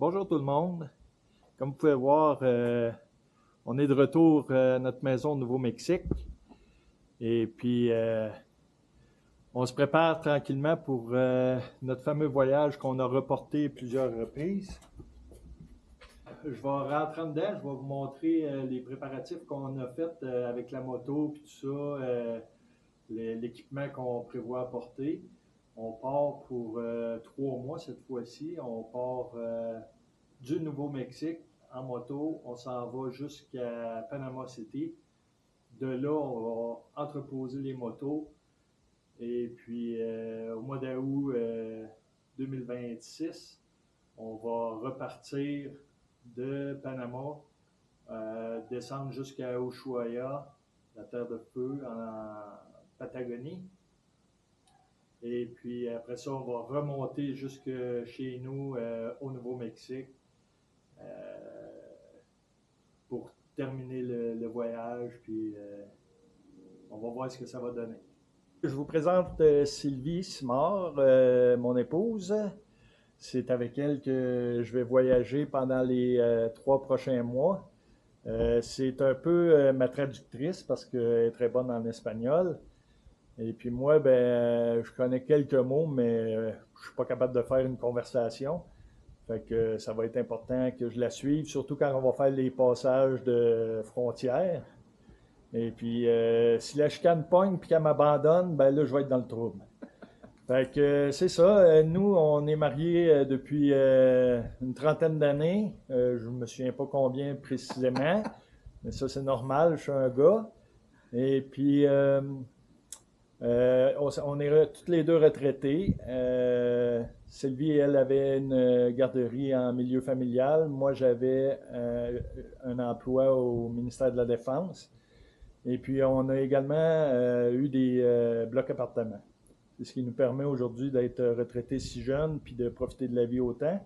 Bonjour tout le monde. Comme vous pouvez voir, on est de retour à notre maison au Nouveau-Mexique. Et puis, on se prépare tranquillement pour notre fameux voyage qu'on a reporté plusieurs reprises. Je vais rentrer en dedans, je vais vous montrer les préparatifs qu'on a faits avec la moto et tout ça, l'équipement qu'on prévoit apporter. On part pour 3 mois cette fois-ci. On part du Nouveau-Mexique en moto. On s'en va jusqu'à Panama City. De là, on va entreposer les motos. Et puis, au mois d'août 2026, on va repartir de Panama, descendre jusqu'à Ushuaia, la Terre de Feu, en Patagonie. Et puis après ça, on va remonter jusque chez nous au Nouveau-Mexique pour terminer le voyage. Puis on va voir ce que ça va donner. Je vous présente Sylvie Simard, mon épouse. C'est avec elle que je vais voyager pendant les 3 prochains mois. C'est un peu ma traductrice parce qu'elle est très bonne en espagnol. Et puis moi, je connais quelques mots, mais je suis pas capable de faire une conversation. Fait que ça va être important que je la suive, surtout quand on va faire les passages de frontières. Et puis, si la chicane pogne puis qu'elle m'abandonne, ben là, je vais être dans le trouble. Fait que c'est ça. Nous, on est mariés depuis une trentaine d'années. Je me souviens pas combien précisément, mais ça, c'est normal. Je suis un gars. Et puis, on est tous les deux retraités. Sylvie, elle avait une garderie en milieu familial. Moi, j'avais un emploi au ministère de la Défense. Et puis, on a également eu des blocs appartements. C'est ce qui nous permet aujourd'hui d'être retraités si jeunes puis de profiter de la vie autant.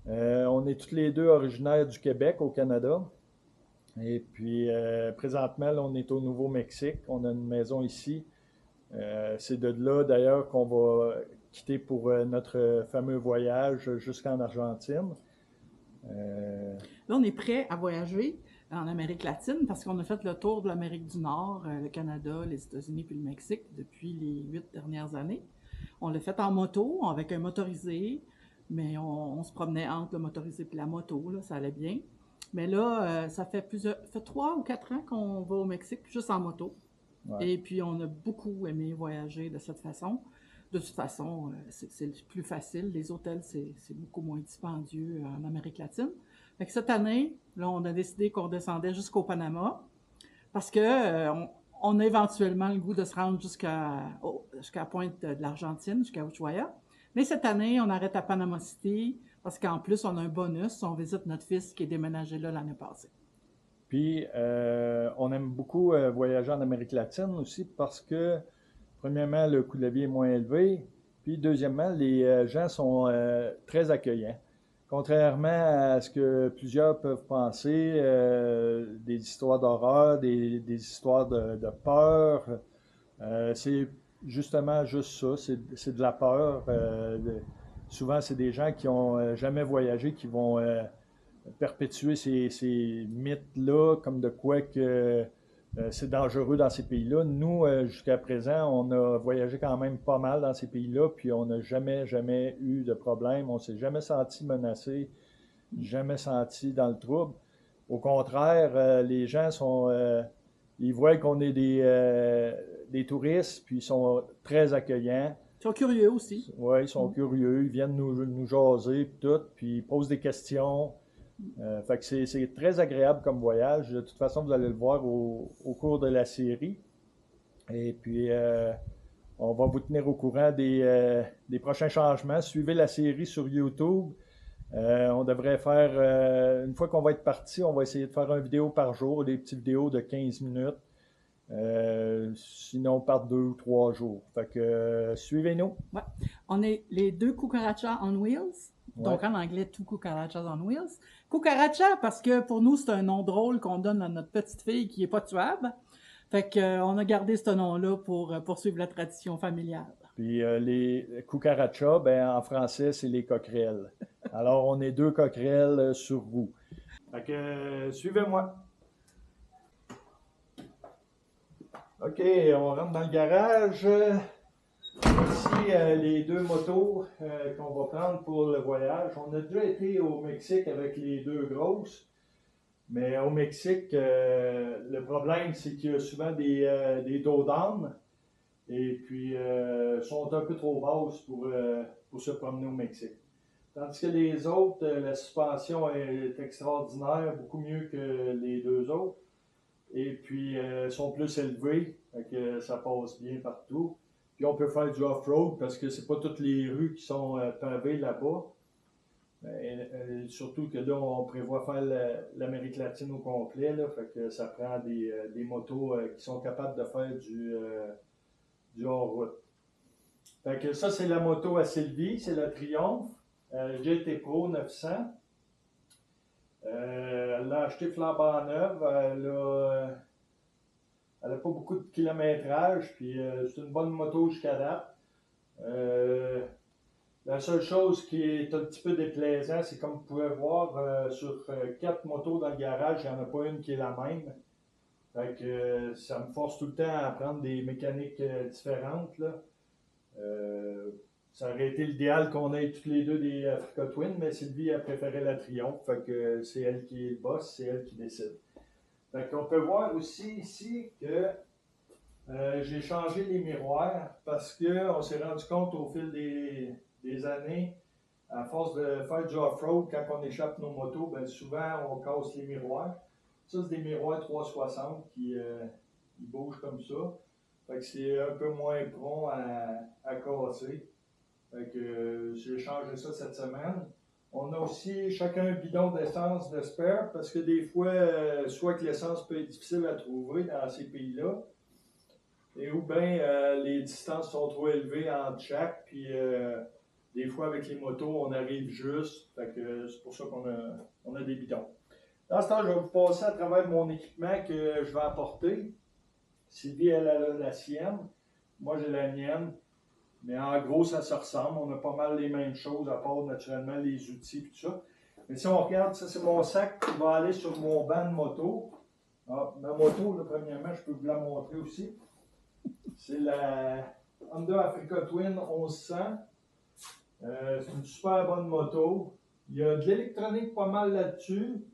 On est tous les deux originaires du Québec, au Canada. Et puis, présentement, là, on est au Nouveau-Mexique. On a une maison ici. C'est de là, d'ailleurs, qu'on va quitter pour notre fameux voyage jusqu'en Argentine. Là, on est prêt à voyager en Amérique latine parce qu'on a fait le tour de l'Amérique du Nord, le Canada, les États-Unis puis le Mexique depuis les 8 dernières années. On l'a fait en moto, avec un motorisé, mais on se promenait entre le motorisé et la moto, là, ça allait bien. Mais là, ça fait 3 ou 4 ans qu'on va au Mexique juste en moto. Ouais. Et puis, on a beaucoup aimé voyager de cette façon. De toute façon, c'est plus facile. Les hôtels, c'est beaucoup moins dispendieux en Amérique latine. Fait que cette année, là, on a décidé qu'on descendait jusqu'au Panama parce que on a éventuellement le goût de se rendre jusqu'à la pointe de l'Argentine, jusqu'à Ushuaia. Mais cette année, on arrête à Panama City parce qu'en plus, on a un bonus. On visite notre fils qui est déménagé là l'année passée. Puis, on aime beaucoup voyager en Amérique latine aussi parce que, premièrement, le coût de la vie est moins élevé. Puis, deuxièmement, les gens sont très accueillants. Contrairement à ce que plusieurs peuvent penser, des histoires d'horreur, des histoires de peur, c'est justement juste ça, c'est de la peur. Souvent, c'est des gens qui ont jamais voyagé qui vont perpétuer ces mythes-là, comme de quoi que c'est dangereux dans ces pays-là. Nous, jusqu'à présent, on a voyagé quand même pas mal dans ces pays-là, puis on n'a jamais eu de problème. On s'est jamais senti menacé, jamais senti dans le trouble. Au contraire, les gens ils voient qu'on est des touristes, puis ils sont très accueillants. Ils sont curieux aussi. Ouais, ils sont curieux, ils viennent nous jaser, puis tout, puis ils posent des questions. Fait que c'est très agréable comme voyage. De toute façon, vous allez le voir au cours de la série. Et puis, on va vous tenir au courant des prochains changements. Suivez la série sur YouTube. On devrait faire, une fois qu'on va être parti, on va essayer de faire une vidéo par jour, des petites vidéos de 15 minutes. Sinon, par 2 ou 3 jours. Fait que suivez-nous. Ouais. On est les deux cucarachas on wheels. Donc, Ouais. en anglais, two cucarachas on wheels. Cucaracha, parce que pour nous, c'est un nom drôle qu'on donne à notre petite fille qui est pas tuable. Fait que, on a gardé ce nom-là pour poursuivre la tradition familiale. Puis les cucarachas, ben, en français, c'est les coquerelles. Alors, on est 2 coquerelles sur roue. Fait que, suivez-moi. OK, on rentre dans le garage. Voici les 2 motos qu'on va prendre pour le voyage. On a déjà été au Mexique avec les 2 grosses. Mais au Mexique, le problème, c'est qu'il y a souvent des dos d'âne. Et puis, sont un peu trop basses pour se promener au Mexique. Tandis que les autres, la suspension est extraordinaire, beaucoup mieux que les 2 autres. Et puis, sont plus élevées, fait que ça passe bien partout. Puis, on peut faire du off-road parce que c'est pas toutes les rues qui sont pavées là-bas. Surtout que là, on prévoit faire l'Amérique latine au complet, là, fait que ça prend des motos qui sont capables de faire du hors-route. Fait que ça, c'est la moto à Sylvie, c'est la Triumph, GT Pro 900. Elle l'a acheté flambant neuve, elle n'a pas beaucoup de kilométrage, puis c'est une bonne moto jusqu'à date. La seule chose qui est un petit peu déplaisant, c'est comme vous pouvez voir, sur 4 motos dans le garage, il n'y en a pas une qui est la même. Fait que ça me force tout le temps à prendre des mécaniques différentes, là. Ça aurait été l'idéal qu'on ait toutes les 2 des Africa Twin, mais Sylvie a préféré la Triumph, fait que c'est elle qui est le boss, c'est elle qui décide. Fait qu'on peut voir aussi ici que j'ai changé les miroirs parce qu'on s'est rendu compte au fil des années, à force de faire du off-road, quand on échappe nos motos, ben souvent on casse les miroirs. Ça, c'est des miroirs 360 qui ils bougent comme ça. Fait que c'est un peu moins prompt à casser. Fait que j'ai changé ça cette semaine. On a aussi chacun un bidon d'essence de spare parce que des fois, soit que l'essence peut être difficile à trouver dans ces pays-là, et ou bien les distances sont trop élevées entre chaque, puis des fois avec les motos, on arrive juste. Fait que c'est pour ça qu'on a des bidons. Dans ce temps, je vais vous passer à travers mon équipement que je vais apporter. Sylvie, elle a la sienne. Moi, j'ai la mienne. Mais en gros, ça se ressemble. On a pas mal les mêmes choses, à part naturellement les outils et tout ça. Mais si on regarde, ça, c'est mon sac qui va aller sur mon banc de moto. Ah, ma moto, là, premièrement, je peux vous la montrer aussi. C'est la Honda Africa Twin 1100. C'est une super bonne moto. Il y a de l'électronique pas mal là-dessus.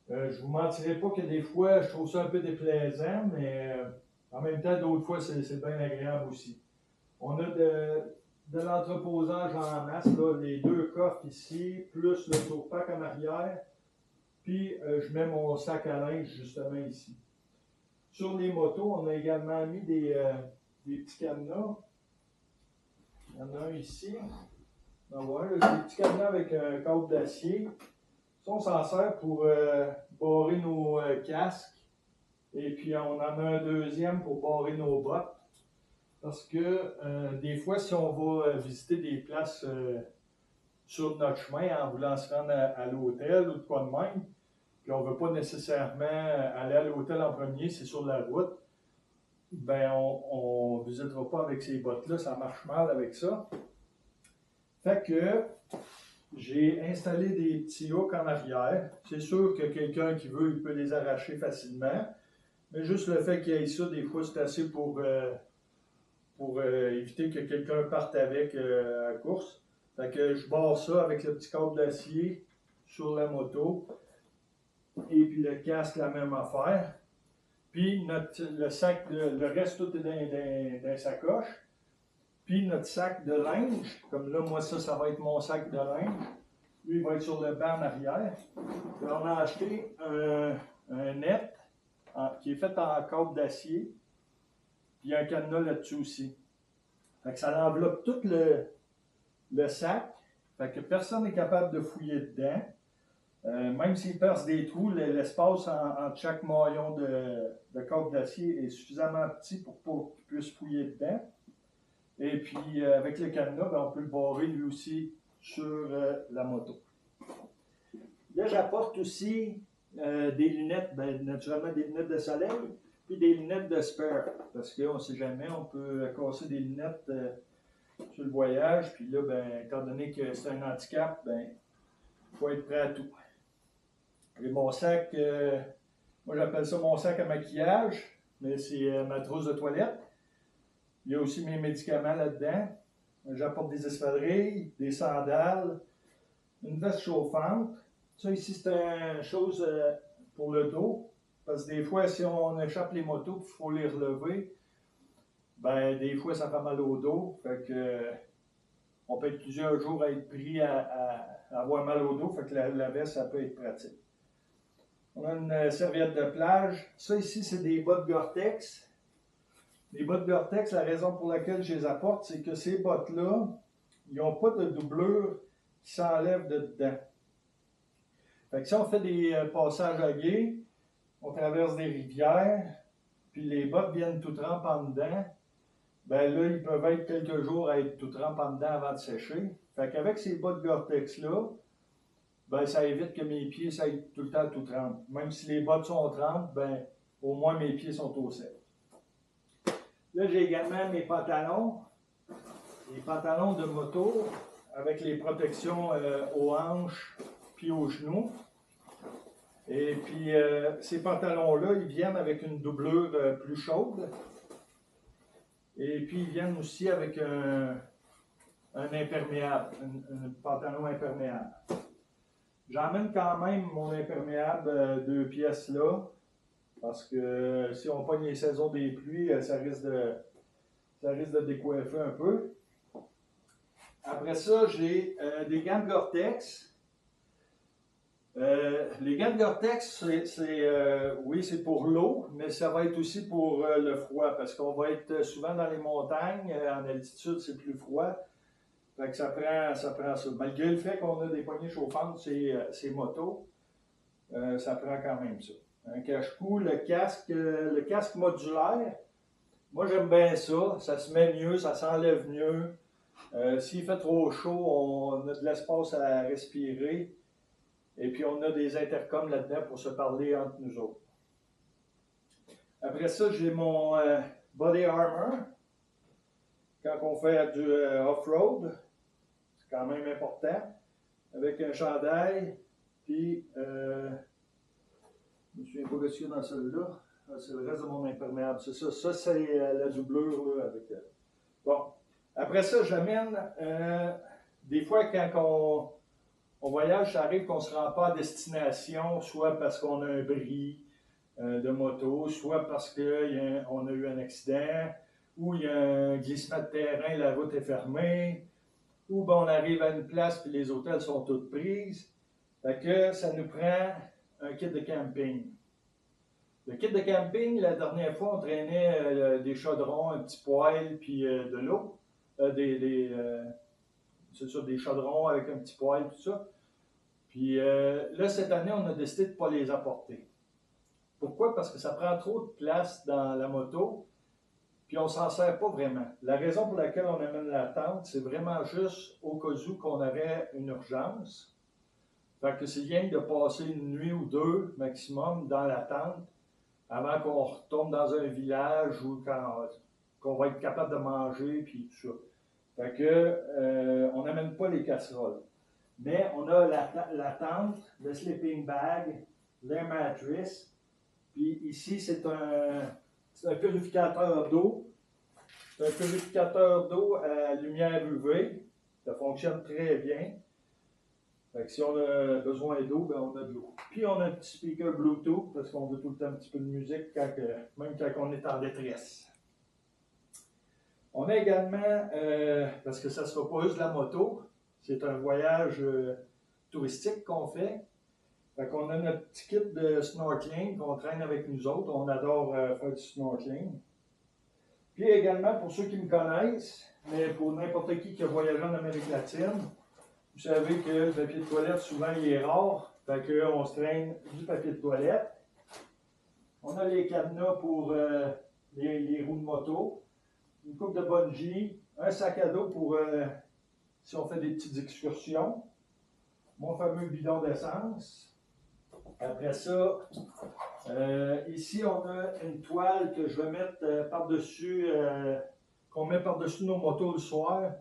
Je ne vous mentirai pas que des fois, je trouve ça un peu déplaisant, mais en même temps, d'autres fois, c'est bien agréable aussi. On a de l'entreposage en masse, là, les 2 coffres ici, plus le tourpack en arrière. Puis, je mets mon sac à linge justement ici. Sur les motos, on a également mis des petits cadenas. Il y en a un ici. On va voir, des petits cadenas avec un câble d'acier. Ça, on s'en sert pour barrer nos casques. Et puis, on en a un deuxième pour barrer nos bottes. Parce que des fois, si on va visiter des places sur notre chemin en voulant se rendre à l'hôtel ou de quoi de même, puis on ne veut pas nécessairement aller à l'hôtel en premier, c'est sur la route, ben on ne visitera pas avec ces bottes-là, ça marche mal avec ça. Fait que j'ai installé des petits hooks en arrière. C'est sûr que quelqu'un qui veut, il peut les arracher facilement, mais juste le fait qu'il y ait ça, des fois, c'est assez pour éviter que quelqu'un parte avec à la course. Fait que je barre ça avec le petit câble d'acier sur la moto. Et puis le casque, la même affaire. Puis le sac, le reste, tout est dans la sacoche. Puis notre sac de linge, comme là, moi, ça va être mon sac de linge. Lui, il va être sur le banc en arrière. Puis on a acheté un net qui est fait en câble d'acier. Puis il y a un cadenas là-dessus aussi. Fait que ça enveloppe tout le sac. Fait que personne n'est capable de fouiller dedans. Même s'il perce des trous, l'espace entre chaque maillon de câble d'acier est suffisamment petit pour qu'il puisse fouiller dedans. Et puis, avec le cadenas, ben, on peut le barrer lui aussi sur la moto. Là, j'apporte aussi des lunettes, ben, naturellement des lunettes de soleil. Puis des lunettes de spare, parce qu'on ne sait jamais, on peut casser des lunettes sur le voyage. Puis là, ben, étant donné que c'est un handicap, ben, il faut être prêt à tout. Et mon sac, moi j'appelle ça mon sac à maquillage, mais c'est ma trousse de toilette. Il y a aussi mes médicaments là-dedans. J'apporte des espadrilles, des sandales, une veste chauffante. Ça ici, c'est une chose pour le dos. Parce que des fois, si on échappe les motos et il faut les relever, ben des fois, ça fait mal au dos. Fait que, on peut être plusieurs jours à être pris à avoir mal au dos. Fait que la veste, ça peut être pratique. On a une serviette de plage. Ça ici, c'est des bottes Gore-Tex. Les bottes Gore-Tex, la raison pour laquelle je les apporte, c'est que ces bottes-là, ils n'ont pas de doublure qui s'enlève de dedans. Fait que si on fait des passages à gué, on traverse des rivières, puis les bottes viennent tout trempes en dedans, ben là, ils peuvent être quelques jours à être tout trempes en dedans avant de sécher. Fait qu'avec ces bottes Gore-Tex-là, ben ça évite que mes pieds soient tout le temps tout trempes. Même si les bottes sont trempes, ben au moins mes pieds sont au sec. Là, j'ai également mes pantalons. Les pantalons de moto avec les protections aux hanches puis aux genoux. Et puis, ces pantalons-là, ils viennent avec une doublure plus chaude. Et puis, ils viennent aussi avec un imperméable, un pantalon imperméable. J'emmène quand même mon imperméable 2 pièces là, parce que si on pogne les saisons des pluies, ça risque de décoiffer un peu. Après ça, j'ai des gants de Gore-Tex. Les gants de Gore-Tex, oui, c'est pour l'eau, mais ça va être aussi pour le froid, parce qu'on va être souvent dans les montagnes, en altitude, c'est plus froid. Fait que ça prend ça. Malgré le fait qu'on a des poignées chauffantes, ces motos, ça prend quand même ça. Un cache-cou, le casque modulaire, moi j'aime bien ça. Ça se met mieux, ça s'enlève mieux. S'il fait trop chaud, on a de l'espace à respirer. Et puis on a des intercoms là-dedans pour se parler entre nous autres. Après ça, j'ai mon body armor. Quand on fait du off-road, c'est quand même important. Avec un chandail, puis je me souviens pas de ce qu'il y a dans celui-là. C'est le reste de mon imperméable. C'est ça. Ça, c'est la doublure là, avec. Bon. Après ça, j'amène. Des fois, quand on voyage, ça arrive qu'on ne se rend pas à destination, soit parce qu'on a un bris de moto, soit parce qu'on a eu un accident, ou il y a un glissement de terrain, la route est fermée, ou ben, on arrive à une place et les hôtels sont toutes prises. Fait que ça nous prend un kit de camping. Le kit de camping, la dernière fois, on traînait des chaudrons, un petit poêle, puis de l'eau. C'est ça, des chaudrons avec un petit poêle, tout ça. Puis là, cette année, on a décidé de ne pas les apporter. Pourquoi? Parce que ça prend trop de place dans la moto, puis on ne s'en sert pas vraiment. La raison pour laquelle on amène la tente, c'est vraiment juste au cas où qu'on aurait une urgence. Fait que c'est bien de passer une nuit ou deux maximum dans la tente avant qu'on retombe dans un village ou qu'on va être capable de manger, puis tout ça. Fait que on n'amène pas les casseroles. Mais on a la tente, le sleeping bag, l'air mattress. Puis ici, c'est un purificateur d'eau. C'est un purificateur d'eau à lumière UV. Ça fonctionne très bien. Fait que si on a besoin d'eau, ben on a de l'eau. Puis on a un petit speaker Bluetooth parce qu'on veut tout le temps un petit peu de musique, même quand on est en détresse. On a également, parce que ça ne sera pas juste la moto, c'est un voyage touristique qu'on fait. Fait qu'on a notre petit kit de snorkeling qu'on traîne avec nous autres. On adore faire du snorkeling. Puis également, pour ceux qui me connaissent, mais pour n'importe qui a voyagé en Amérique latine, vous savez que le papier de toilette, souvent, il est rare. Fait qu'on se traîne du papier de toilette. On a les cadenas pour les roues de moto, une coupe de bungee, un sac à dos pour si on fait des petites excursions, mon fameux bidon d'essence. Après ça, Ici, on a une toile que je vais mettre par-dessus, qu'on met par-dessus nos motos le soir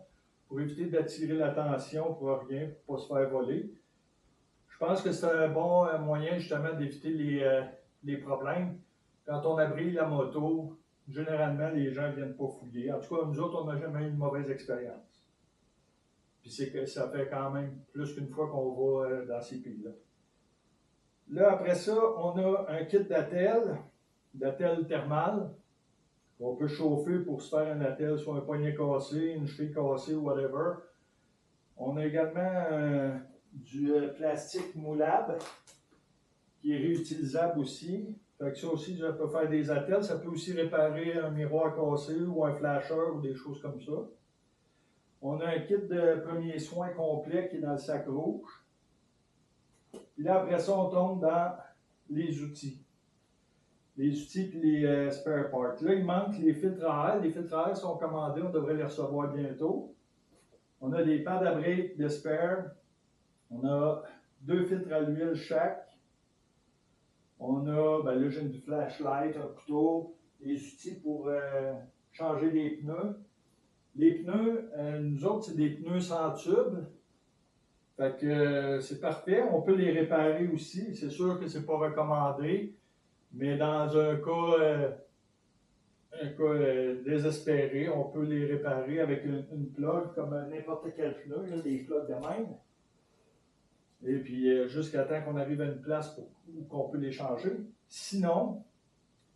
pour éviter d'attirer l'attention pour rien, pour ne pas se faire voler. Je pense que c'est un bon moyen justement d'éviter les problèmes. Quand on abrise la moto, généralement, les gens ne viennent pas fouiller. En tout cas, nous autres, on n'a jamais eu une mauvaise expérience. Puis c'est que ça fait quand même plus qu'une fois qu'on va dans ces pays-là. Là, après ça, on a un kit d'attel thermal, qu'on peut chauffer pour se faire un attel, soit un poignet cassé, une cheville cassée ou whatever. On a également du plastique moulable, qui est réutilisable aussi. Fait que ça aussi, ça peut faire des attelles. Ça peut aussi réparer un miroir cassé ou un flasher ou des choses comme ça. On a un kit de premiers soins complet qui est dans le sac rouge. Puis là, après ça, on tombe dans les outils. Les outils et les spare parts. Là, il manque les filtres à air. Les filtres à air sont commandés, on devrait les recevoir bientôt. On a des pads à break de spare. On a 2 filtres à l'huile chaque. On a, là j'ai du flashlight, un couteau, des outils pour changer les pneus. Les pneus, nous autres, c'est des pneus sans tube. Fait que c'est parfait. On peut les réparer aussi. C'est sûr que c'est pas recommandé, mais dans un cas désespéré, on peut les réparer avec une plug comme n'importe quel pneu, là, des plugs de même. Et puis jusqu'à temps qu'on arrive à une place où on peut les changer. Sinon,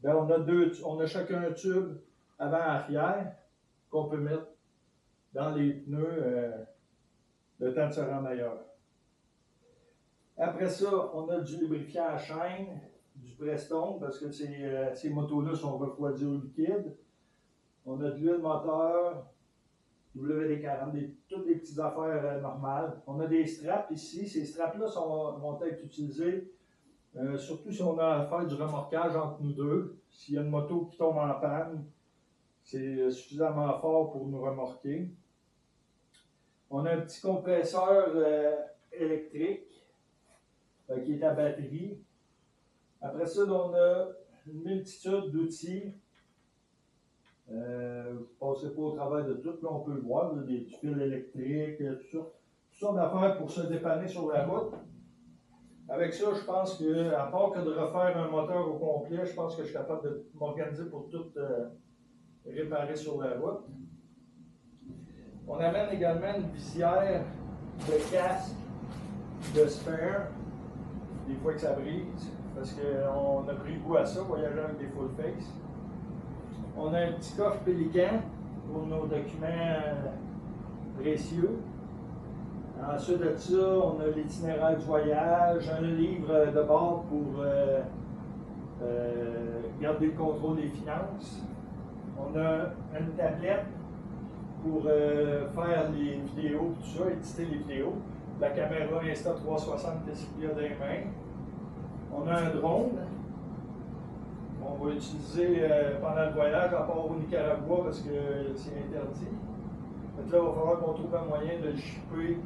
on a chacun un tube avant-arrière qu'on peut mettre dans les pneus le temps de se rendre ailleurs. Après ça, on a du lubrifiant à chaîne, du Prestone, parce que ces motos-là sont refroidies au liquide. On a de l'huile moteur, WD-40, toutes des petites affaires normales. On a des straps ici. Ces straps-là vont être utilisés surtout si on a à faire du remorquage entre nous deux. S'il y a une moto qui tombe en panne, c'est suffisamment fort pour nous remorquer. On a un petit compresseur électrique qui est à batterie. Après ça, on a une multitude d'outils. Je ne passerai pas au travers de tout, là on peut le voir, là, des fils électriques, tout ça. Toutes sortes d'affaires pour se dépanner sur la route. Avec ça, je pense que, à part que de refaire un moteur au complet, je pense que je suis capable de m'organiser pour tout réparer sur la route. On amène également une visière de casque de spare, des fois que ça brise, parce qu'on a pris goût à ça, voyager avec des full face. On a un petit coffre Pélican pour nos documents précieux. Ensuite de ça, on a l'itinéraire du voyage, un livre de bord pour garder le contrôle des finances. On a une tablette pour faire les vidéos, tout ça, éditer les vidéos. La caméra Insta360 qu'il y a dans les mains. On a un drone qu'on va utiliser pendant le voyage, à part au Nicaragua parce que c'est interdit. Donc là, il va falloir qu'on trouve un moyen de le shipper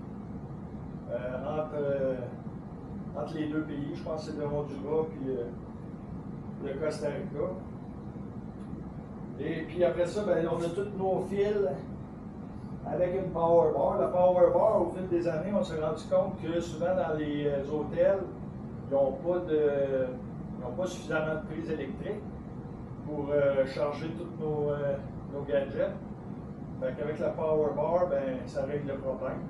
entre les deux pays. Je pense que c'est le Honduras puis le Costa Rica. Et puis après ça, on a tous nos fils avec une power bar. La power bar, au fil des années, on s'est rendu compte que souvent dans les hôtels, ils n'ont pas suffisamment de prises électriques pour charger tous nos gadgets. Fait qu'avec la power bar, ça règle le problème.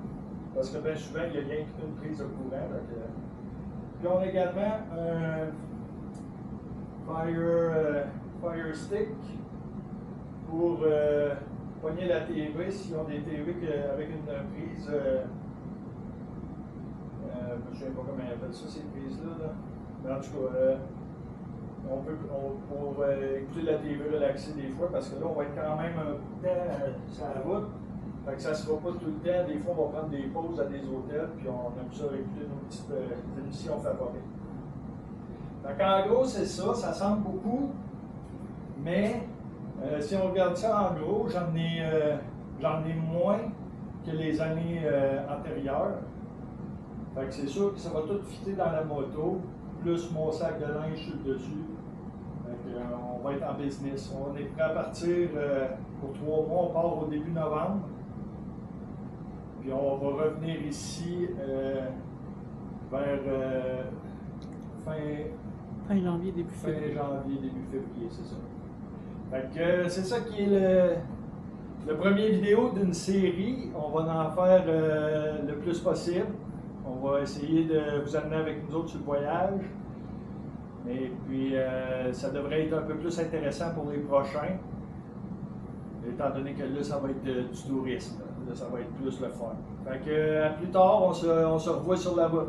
Parce que bien souvent, il n'y a rien qu'une prise de courant. Puis on a également un Fire Stick pour pogner la TV s'ils ont des TV avec une prise. Je ne sais pas comment ils appellent ça, ces prises-là. Là. Mais en tout cas, on peut pour écouter la TV relaxer des fois, parce que là, on va être quand même un bout de temps sur la route. Fait que ça ne se fera pas tout le temps. Des fois, on va prendre des pauses à des hôtels, puis on aime ça écouter nos petites émissions favorites. Fait qu'en gros, c'est ça. Ça semble beaucoup, mais si on regarde ça en gros, j'en ai moins que les années antérieures. Fait que c'est sûr que ça va tout fitter dans la moto. plus mon sac de linge sur le dessus. On va être en business. On est prêt à partir pour 3 mois. On part au début novembre. Puis on va revenir ici vers fin janvier, début février. Fin janvier, début février, c'est ça. Fait que c'est ça qui est le premier vidéo d'une série. On va en faire le plus possible. On va essayer de vous amener avec nous autres sur le voyage. Et puis, ça devrait être un peu plus intéressant pour les prochains. Étant donné que là, ça va être du tourisme. Là, ça va être plus le fun. Fait que, à plus tard, on se revoit sur la route.